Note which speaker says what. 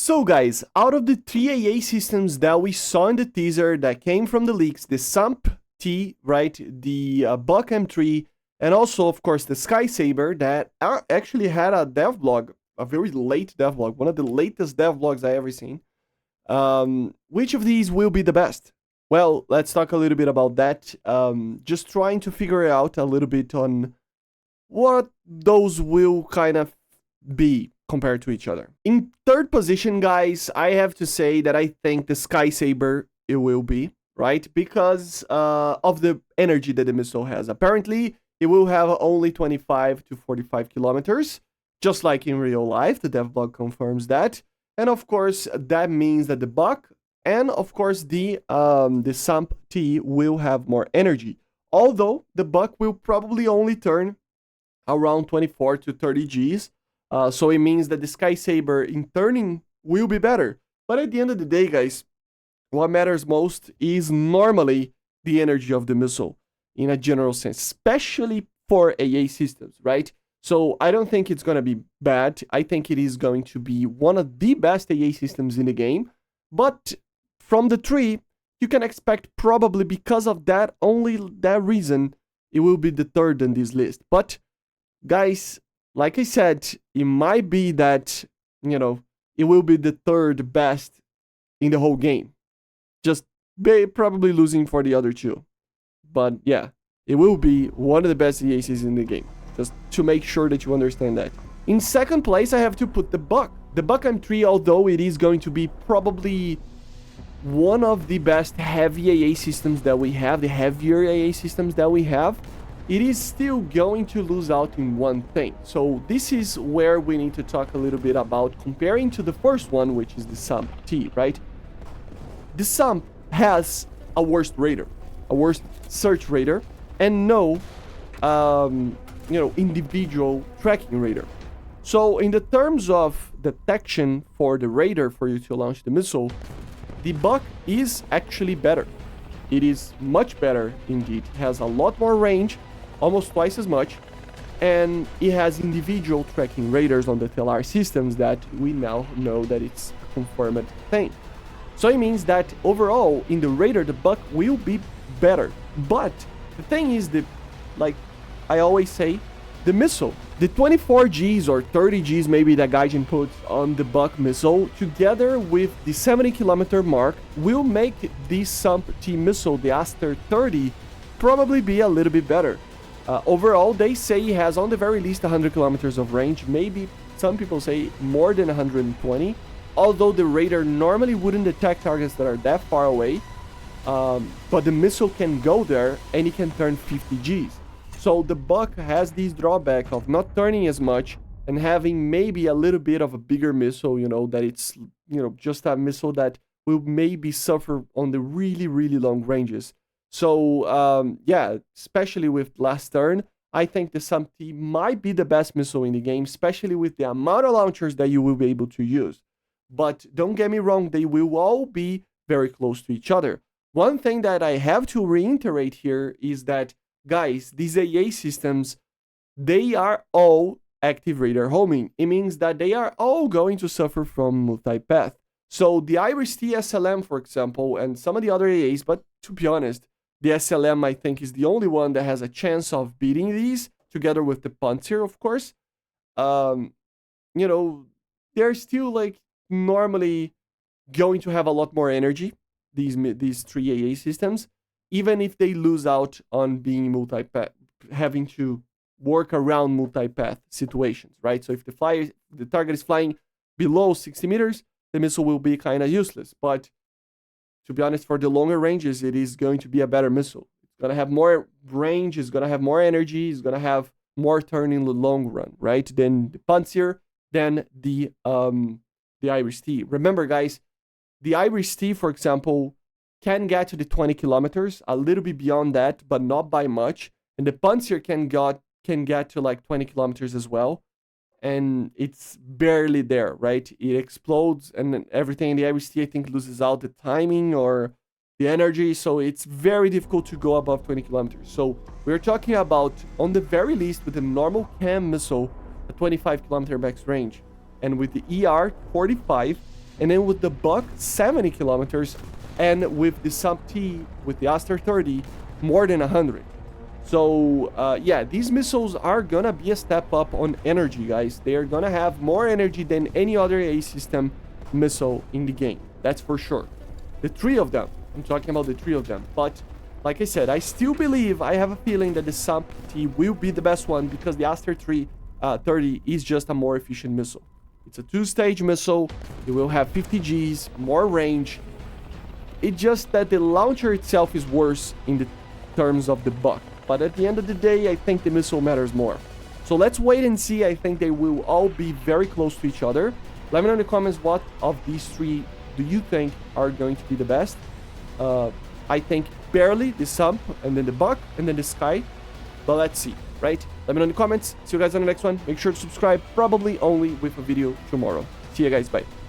Speaker 1: So guys, out of the 3 AA systems that we saw in the teaser that came from the leaks, the Sump T, right, the Buck M3, and also of course the Skyaber that actually had a devlog, a very late devlog, one of the latest devlogs I ever seen. Which of these will be the best? Well, let's talk a little bit about that. Just trying to figure out a little bit on what those will kind of be compared to each other. In third position, guys, I have to say that I think the Skyaber it will be, right? Because of the energy that the missile has. Apparently, it will have only 25 to 45 kilometers, just like in real life. The devlog confirms that. And of course, that means that the Buck and of course the Sump T will have more energy. Although the Buck will probably only turn around 24 to 30 Gs. So it means that the Skyaber in turning will be better. But at the end of the day, guys, what matters most is normally the energy of the missile in a general sense, especially for AA systems, right? So I don't think it's going to be bad. I think it is going to be one of the best AA systems in the game. But from the three, you can expect probably because of that, only that reason, it will be the third on this list. But guys, like I said, it might be that, it will be the third best in the whole game. Just probably losing for the other two. But yeah, it will be one of the best EACs in the game. Just to make sure that you understand that. In second place, I have to put the Buck. The Buck M3, although it is going to be probably one of the best heavy AA systems that we have, the heavier AA systems that we have, it is still going to lose out in one thing. So this is where we need to talk a little bit about comparing to the first one, which is the Sump T, right? The Sump has a worst radar, a worst search radar, and no, individual tracking radar. So in the terms of detection for the radar for you to launch the missile, the Buck is actually better. It is much better indeed. It has a lot more range, almost twice as much, and it has individual tracking radars on the TLR systems that we now know that it's a confirmed thing. So it means that overall in the radar the Buck will be better. But the thing is that, like I always say, the missile, the 24 Gs or 30 Gs maybe that Gaijin puts on the Buck missile, together with the 70 kilometer mark, will make this Sump T missile, the Aster 30, probably be a little bit better. Overall, they say it has on the very least 100 kilometers of range, maybe some people say more than 120, although the radar normally wouldn't detect targets that are that far away, but the missile can go there and it can turn 50 Gs. So the Buck has this drawback of not turning as much and having maybe a little bit of a bigger missile, that it's, just a missile that will maybe suffer on the really, really long ranges. So, yeah, especially with last turn, I think the Sump T might be the best missile in the game, especially with the amount of launchers that you will be able to use. But don't get me wrong, they will all be very close to each other. One thing that I have to reiterate here is that, guys, these AA systems, they are all active radar homing. It means that they are all going to suffer from multipath. So the Iris-T SLM, for example, and some of the other AAs, but to be honest, the SLM, I think, is the only one that has a chance of beating these, together with the Panzer, of course. They're still, like, normally going to have a lot more energy, these three AA systems, even if they lose out on being multipath, having to work around multipath situations, right? So if the target is flying below 60 meters, the missile will be kind of useless. But to be honest, for the longer ranges, it is going to be a better missile. It's going to have more range, it's going to have more energy, it's going to have more turn in the long run, right? Than the Panzer, than the Iris-T. Remember, guys, the Iris-T, for example, can get to the 20 kilometers, a little bit beyond that, but not by much. And the Panzer can get to like 20 kilometers as well. And it's barely there, right? It explodes and everything. The Iris-T, I think, loses out the timing or the energy. So it's very difficult to go above 20 kilometers. So we're talking about, on the very least, with a normal cam missile, a 25 kilometer max range. And with the ER-45, and then with the Buck 70 kilometers, and with the Sump T, with the Aster 30, more than 100. So yeah, these missiles are gonna be a step up on energy, guys. They are gonna have more energy than any other AA system missile in the game. That's for sure. The three of them. I'm talking about the three of them. But like I said, I still believe, I have a feeling that the Sump T will be the best one because the Aster 30 is just a more efficient missile. It's a two-stage missile. It will have 50 Gs, more range. It's just that the launcher itself is worse in the terms of the Buck. But at the end of the day, I think the missile matters more. So let's wait and see. I think they will all be very close to each other. Let me know in the comments what of these three do you think are going to be the best. I think barely the Sump, and then the Buck, and then the Sky. But let's see, right? Let me know in the comments. See you guys on the next one. Make sure to subscribe, probably only with a video tomorrow. See you guys, bye.